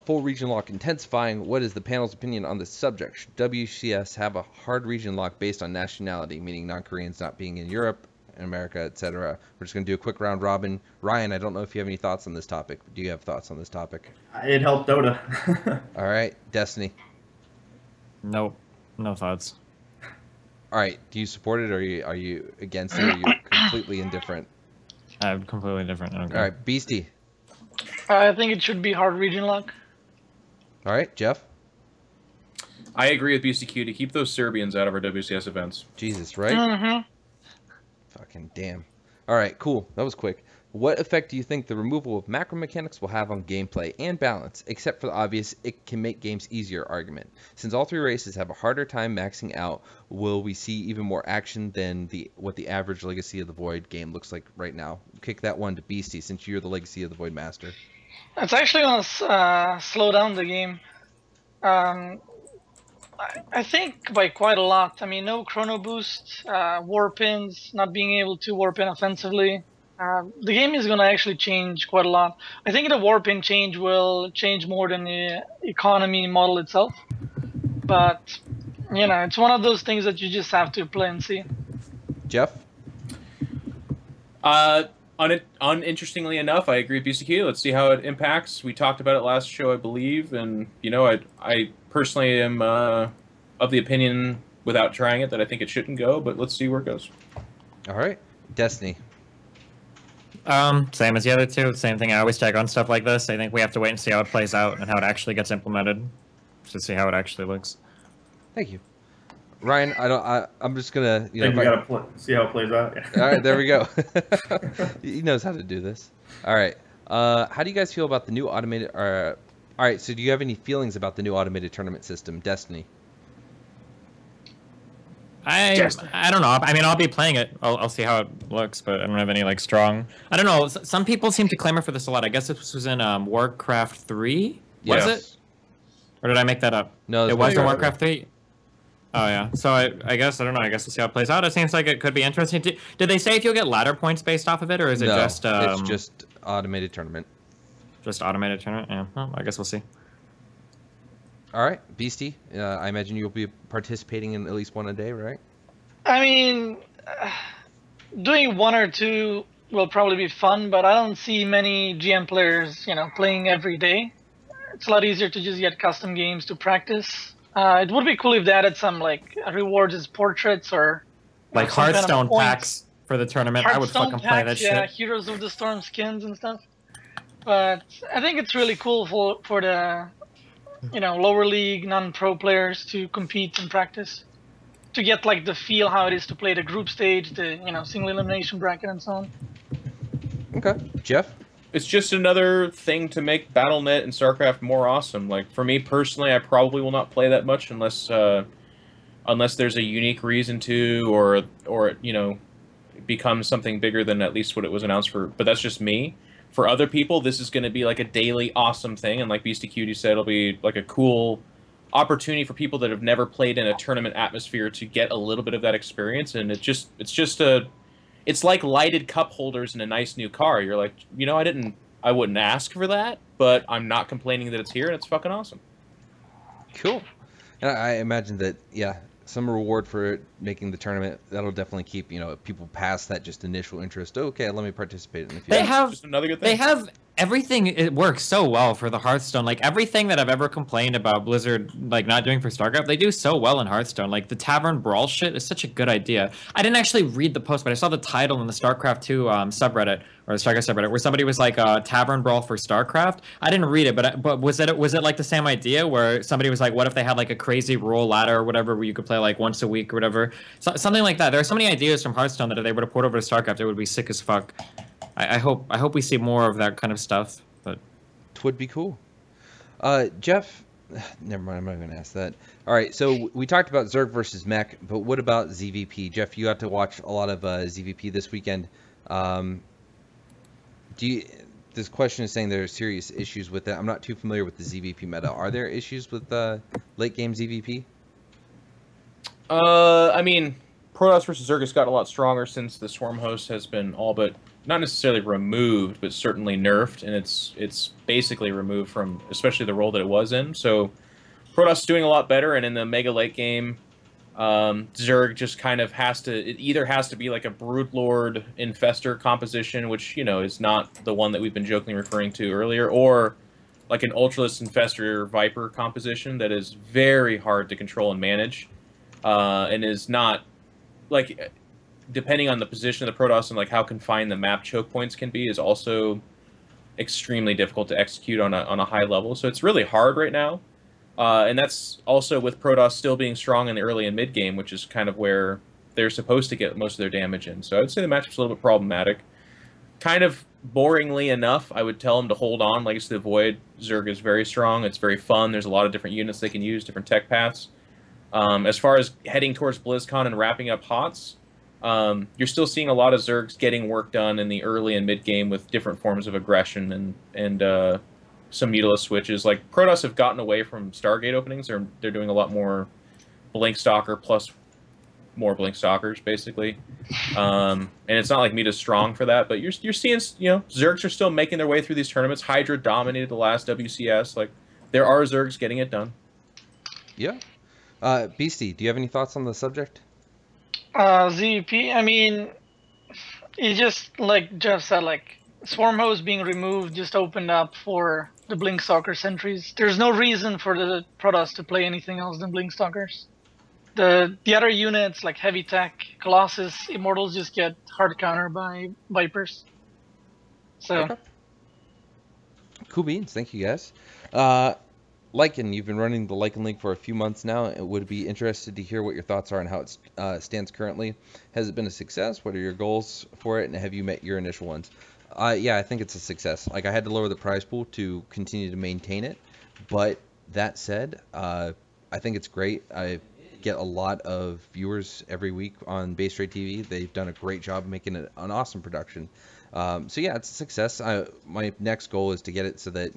full region lock intensifying. What is the panel's opinion on this subject? Should WCS have a hard region lock based on nationality, meaning non-Koreans not being in Europe, in America, etc.? We're just going to do a quick round robin. Ryan, I don't know if you have any thoughts on this topic. Do you have thoughts on this topic? It helped Dota. All right, Destiny. Nope, no thoughts. All right, do you support it, or are you against it, or are you completely indifferent? I'm completely different. Okay. All right, Beastie. I think it should be hard region lock. All right, Jeff. I agree with BCQ to keep those Serbians out of our WCS events. Jesus, right? Mm-hmm. Fucking damn. All right, cool. That was quick. What effect do you think the removal of macro mechanics will have on gameplay and balance, except for the obvious it can make games easier argument? Since all three races have a harder time maxing out, will we see even more action than what the average Legacy of the Void game looks like right now? Kick that one to Beastie, since you're the Legacy of the Void master. It's actually going to slow down the game. I think by quite a lot. I mean, no chrono boost, warp ins, not being able to warp in offensively. The game is going to actually change quite a lot. I think the warp in change will change more than the economy model itself. But, you know, it's one of those things that you just have to play and see. Jeff? Uninterestingly enough, I agree with BCQ. Let's see how it impacts. We talked about it last show, I believe, and you know, I personally am of the opinion, without trying it, that I think it shouldn't go. But let's see where it goes. All right, Destiny. Same as the other two. Same thing. I always check on stuff like this. I think we have to wait and see how it plays out and how it actually gets implemented to see how it actually looks. Thank you, Ryan. I'm just gonna. We gotta see how it plays out. Yeah. All right, there we go. He knows how to do this. All right. How do you guys feel about the new automated? All right. So, do you have any feelings about the new automated tournament system, Destiny? I don't know. I mean, I'll be playing it. I'll see how it looks, but I don't have any like strong. I don't know. Some people seem to clamor for this a lot. I guess this was in Warcraft 3. Yes. Was it? Or did I make that up? No, it was in Warcraft 3. Oh yeah. So I guess I don't know. I guess we'll see how it plays out. It seems like it could be interesting. Did they say if you'll get ladder points based off of it, or is it just? It's just automated tournament. Just automated tournament. Yeah. Well, I guess we'll see. All right, Beastie. I imagine you'll be participating in at least one a day, right? I mean, doing one or two will probably be fun, but I don't see many GM players, you know, playing every day. It's a lot easier to just get custom games to practice. It would be cool if they added some like rewards as portraits or like Hearthstone packs for the tournament. I would fucking play that shit. Yeah, Heroes of the Storm skins and stuff. But I think it's really cool for the, you know, lower league non-pro players to compete and practice, to get like the feel how it is to play the group stage, the, you know, single elimination bracket and so on. Okay, Jeff. It's just another thing to make BattleNet and StarCraft more awesome. Like for me personally, I probably will not play that much unless there's a unique reason to, or you know, becomes something bigger than at least what it was announced for. But that's just me. For other people, this is going to be like a daily awesome thing, and like Beastie Cutie said, it'll be like a cool opportunity for people that have never played in a tournament atmosphere to get a little bit of that experience. And it's like lighted cup holders in a nice new car. You're like, you know, I wouldn't ask for that, but I'm not complaining that it's here, and it's fucking awesome. Cool. And I imagine that, yeah, some reward for making the tournament, that'll definitely keep, you know, people past that just initial interest. Okay, let me participate in the future. They have just another good thing. They have everything. It works so well for the Hearthstone. Like everything that I've ever complained about Blizzard like not doing for StarCraft, they do so well in Hearthstone. Like the Tavern Brawl shit is such a good idea. I didn't actually read the post, but I saw the title in the StarCraft 2 subreddit, or the StarCraft subreddit, where somebody was like Tavern Brawl for StarCraft. I didn't read it, but was it like the same idea where somebody was like, what if they had like a crazy rule ladder or whatever where you could play like once a week or whatever, something like that. There are so many ideas from Hearthstone that if they were to port over to StarCraft, it would be sick as fuck. I hope we see more of that kind of stuff. But it would be cool. Jeff, never mind. I'm not going to ask that. All right. So we talked about Zerg versus Mech, but what about ZVP? Jeff, you got to watch a lot of ZVP this weekend. This question is saying there are serious issues with that. I'm not too familiar with the ZVP meta. Are there issues with late game ZVP? I mean, Protoss versus Zerg has got a lot stronger since the Swarm host has been all but not necessarily removed, but certainly nerfed, and it's basically removed from especially the role that it was in. So Protoss is doing a lot better, and in the mega late game, Zerg just kind of has to. It either has to be like a Broodlord Infestor composition, which is not the one that we've been jokingly referring to earlier, or like an Ultralisk Infestor Viper composition that is very hard to control and manage, and is not like, depending on the position of the Protoss and like how confined the map choke points can be, is also extremely difficult to execute on a high level. So it's really hard right now. And that's also with Protoss still being strong in the early and mid game, which is kind of where they're supposed to get most of their damage in. So I would say the matchup's a little bit problematic. Kind of boringly enough, I would tell them to hold on. Legacy of the Void, Zerg is very strong. It's very fun. There's a lot of different units they can use, different tech paths. As far as heading towards BlizzCon and wrapping up HOTS, you're still seeing a lot of Zergs getting work done in the early and mid game with different forms of aggression and some Mutalisk switches. Like Protoss have gotten away from Stargate openings. They're doing a lot more Blink Stalker plus more Blink Stalkers basically. And it's not like Meta's strong for that, but you're seeing Zergs are still making their way through these tournaments. Hydra dominated the last WCS. Like there are Zergs getting it done. Yeah. Beastie, do you have any thoughts on the subject? ZP, I mean, it just, like Jeff said, like, Swarm Hose being removed just opened up for the Blink Stalker sentries. There's no reason for the Protoss to play anything else than Blink Stalkers. The other units, like Heavy Tech, Colossus, Immortals, just get hard counter by Vipers. So. Okay. Cool beans. Thank you, guys. Lycan, you've been running the Lycan League for a few months now. It would be interested to hear what your thoughts are on how it stands currently. Has it been a success? What are your goals for it? And have you met your initial ones? Yeah, I think it's a success. Like, I had to lower the prize pool to continue to maintain it. But that said, I think it's great. I get a lot of viewers every week on Base Rate TV. They've done a great job of making it an awesome production. So yeah, it's a success. My next goal is to get it so that,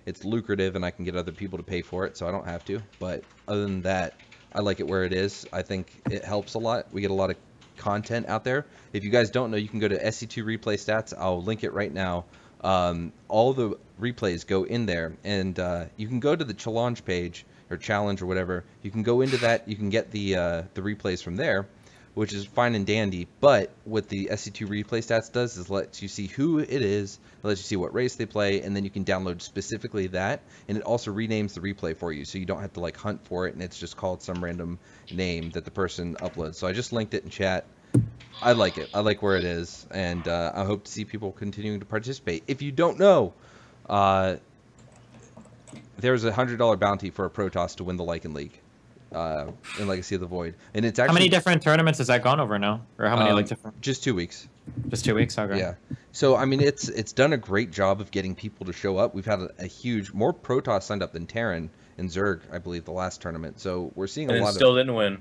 it's lucrative and I can get other people to pay for it so I don't have to. But other than that, I like it where it is. I think it helps a lot. We get a lot of content out there. If you guys don't know, you can go to SC2 Replay Stats. I'll link it right now. All the replays go in there, and you can go to the challenge page or challenge or whatever. You can go into that. You can get the replays from there, which is fine and dandy. But what the SC2 Replay Stats does is lets you see who it is, it lets you see what race they play, and then you can download specifically that, and it also renames the replay for you, so you don't have to like hunt for it, and it's just called some random name that the person uploads. So I just linked it in chat. I like it. I like where it is, and I hope to see people continuing to participate. If you don't know, there's a $100 bounty for a Protoss to win the Lycan League. In Legacy of the Void, and it's actually how many different tournaments has that gone over now, or how many different? Just 2 weeks. Just 2 weeks. Okay. Yeah. So I mean, it's done a great job of getting people to show up. We've had a huge more Protoss signed up than Terran and Zerg, I believe, the last tournament. So we're seeing a lot. Still didn't win.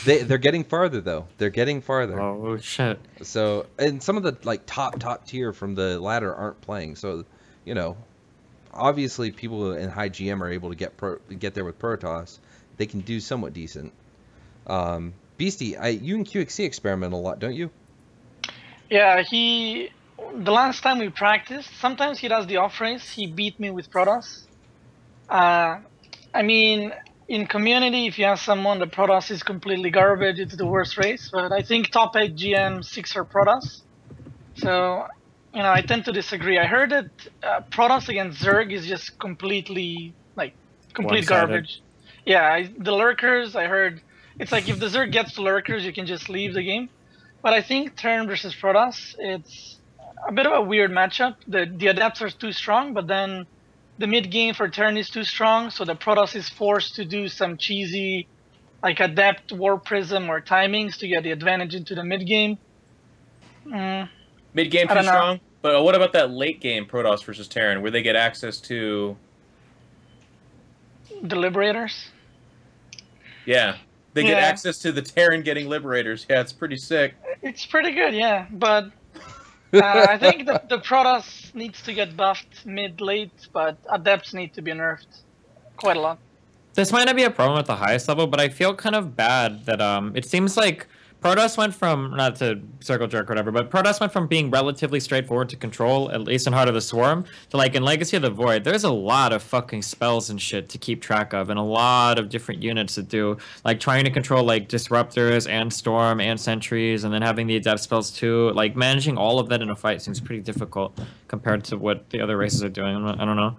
They're getting farther though. They're getting farther. Oh shit. So and some of the like top tier from the ladder aren't playing. So obviously people in high GM are able to get there with Protoss. They can do somewhat decent. Beastie, you and QXC experiment a lot, don't you? Yeah, the last time we practiced, sometimes he does the off race. He beat me with Protoss. I mean, in community, if you have someone, the Protoss is completely garbage. It's the worst race. But I think top 8 GM 6 are Protoss. So, I tend to disagree. I heard that Protoss against Zerg is just complete garbage. Yeah, the lurkers, I heard, it's like if the Zerg gets the lurkers, you can just leave the game. But I think Terran versus Protoss, it's a bit of a weird matchup. The Adepts are too strong, but then the mid game for Terran is too strong, so the Protoss is forced to do some cheesy, like Adept, War Prism, or timings to get the advantage into the mid game. Mid game too strong? But what about that late game Protoss versus Terran, where they get access to the Liberators? Yeah. They get access to the Terran getting Liberators. Yeah, it's pretty sick. It's pretty good, yeah. But I think the Protoss needs to get buffed mid-late, but Adepts need to be nerfed quite a lot. This might not be a problem at the highest level, but I feel kind of bad that it seems like Protoss went from, not to circle jerk or whatever, but Protoss went from being relatively straightforward to control, at least in Heart of the Swarm, to like in Legacy of the Void, there's a lot of fucking spells and shit to keep track of, and a lot of different units to do. Like trying to control like disruptors and storm and sentries, and then having the adept spells too. Like managing all of that in a fight seems pretty difficult compared to what the other races are doing. I don't know.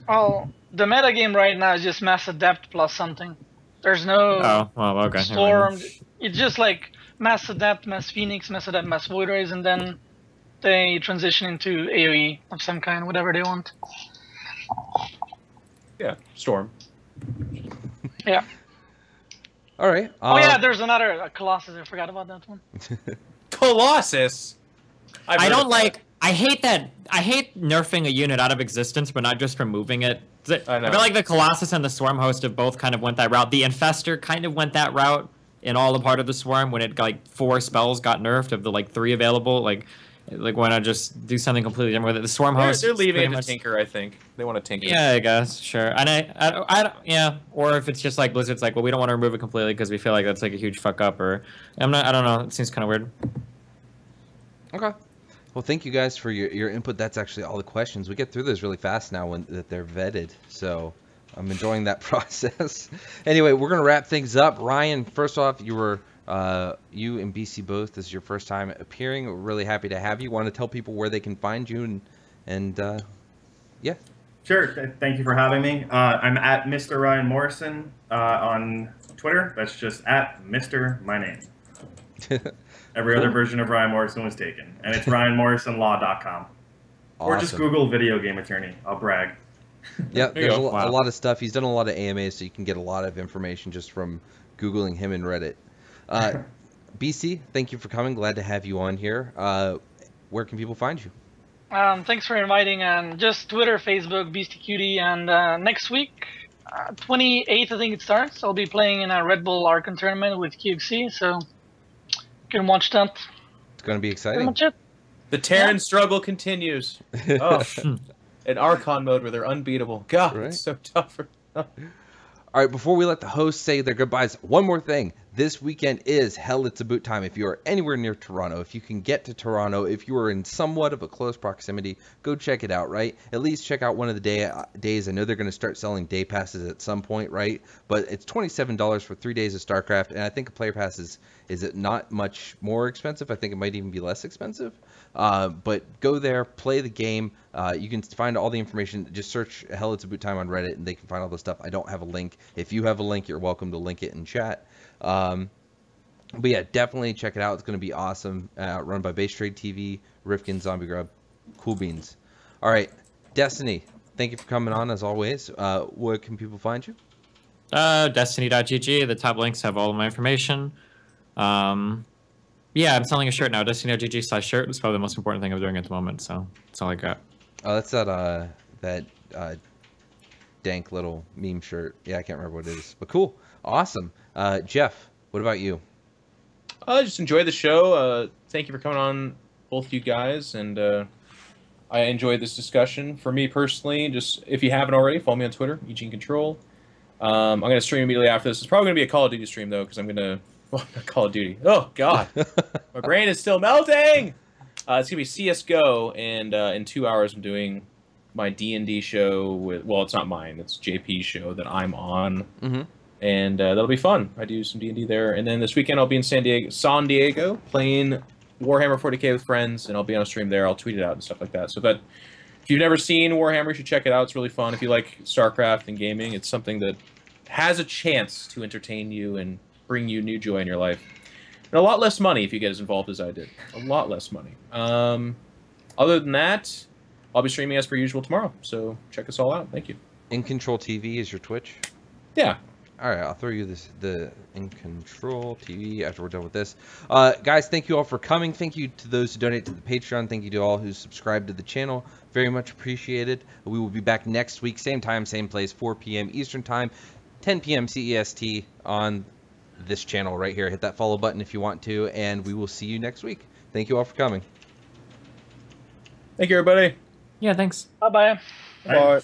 Well, the meta game right now is just Mass Adept plus something. There's no Oh, well, okay. Storm. It's just like Mass Adept, Mass Phoenix, Mass Adept, Mass Void Rays, and then they transition into AoE of some kind, whatever they want. Yeah, Storm. Yeah. All right. Oh yeah, there's another Colossus. I forgot about that one. Colossus. I don't like. I hate that. I hate nerfing a unit out of existence, but not just removing it. I know. I feel like the Colossus and the Swarm Host have both kind of went that route. The Infestor kind of went that route in all the part of the Swarm when it like 4 spells got nerfed of the like 3 available. Like why not just do something completely different with it? The Swarm Host. They're leaving it to tinker. I think they want to tinker. Yeah, I guess sure. And yeah. Or if it's just like Blizzard's like, well, we don't want to remove it completely because we feel like that's like a huge fuck up. Or I don't know. It seems kind of weird. Okay. Well, thank you guys for your input. That's actually all the questions. We get through this really fast now that they're vetted. So I'm enjoying that process. Anyway, we're going to wrap things up. Ryan, first off, you and BC both, this is your first time appearing. We're really happy to have you. Want to tell people where they can find you and yeah. Sure. Thank you for having me. I'm at Mr. Ryan Morrison on Twitter. That's just at Mr. My name. Every other version of Ryan Morrison was taken. And it's RyanMorrisonLaw.com. Or just Google video game attorney. I'll brag. Yeah, there's a lot of stuff. He's done a lot of AMAs, so you can get a lot of information just from Googling him in Reddit. BC, thank you for coming. Glad to have you on here. Where can people find you? Thanks for inviting. And just Twitter, Facebook, BeastyCutie. And next week, 28th, I think it starts, I'll be playing in a Red Bull Archon tournament with QXC. So you can watch that. It's going to be exciting. Pretty much it. The Terran struggle continues. Oh, in Archon mode where they're unbeatable. God, Right? it's so tough. All right, before we let the hosts say their goodbyes, one more thing. This weekend is Hell It's a Boot time. If you are anywhere near Toronto, if you can get to Toronto, if you are in somewhat of a close proximity, go check it out, right? At least check out one of the days. I know they're going to start selling day passes at some point, right? But it's $27 for 3 days of StarCraft, and I think a player pass is it not much more expensive? I think it might even be less expensive. But go there, play the game. You can find all the information. Just search Hell It's a Boot time on Reddit, and they can find all the stuff. I don't have a link. If you have a link, you're welcome to link it in chat. But yeah, definitely check it out. It's going to be awesome. Run by Base Trade TV, Rifkin, Zombie Grub, Cool Beans. All right, Destiny, thank you for coming on as always. Where can people find you? Destiny.gg. The top links have all of my information. Yeah, I'm selling a shirt now. Destiny.gg/shirt. It's probably the most important thing I'm doing at the moment. So that's all I got. Oh, that's that dank little meme shirt. Yeah, I can't remember what it is, but cool, awesome. Jeff, what about you? I just enjoyed the show. Thank you for coming on, both you guys, and I enjoyed this discussion. For me personally, just if you haven't already, follow me on Twitter, Eugene Control. I'm going to stream immediately after this. It's probably going to be a Call of Duty stream, though, because I'm going to... Well, not Call of Duty. Oh, God. My brain is still melting! It's going to be CSGO, and in 2 hours I'm doing my D&D show with... Well, it's not mine. It's JP's show that I'm on. Mm-hmm. And that'll be fun. I do some D&D there. And then this weekend I'll be in San Diego playing Warhammer 40k with friends, and I'll be on a stream there. I'll tweet it out and stuff like that. So if you've never seen Warhammer, you should check it out. It's really fun. If you like StarCraft and gaming, it's something that has a chance to entertain you and bring you new joy in your life. And a lot less money if you get as involved as I did. A lot less money. Other than that, I'll be streaming as per usual tomorrow. So check us all out. Thank you. In Control TV is your Twitch? Yeah. All right, I'll throw you the In Control TV after we're done with this. Guys, thank you all for coming. Thank you to those who donate to the Patreon. Thank you to all who subscribe to the channel. Very much appreciated. We will be back next week, same time, same place, 4 p.m. Eastern Time, 10 p.m. CEST on this channel right here. Hit that follow button if you want to, and we will see you next week. Thank you all for coming. Thank you, everybody. Yeah, thanks. Bye-bye. Bye.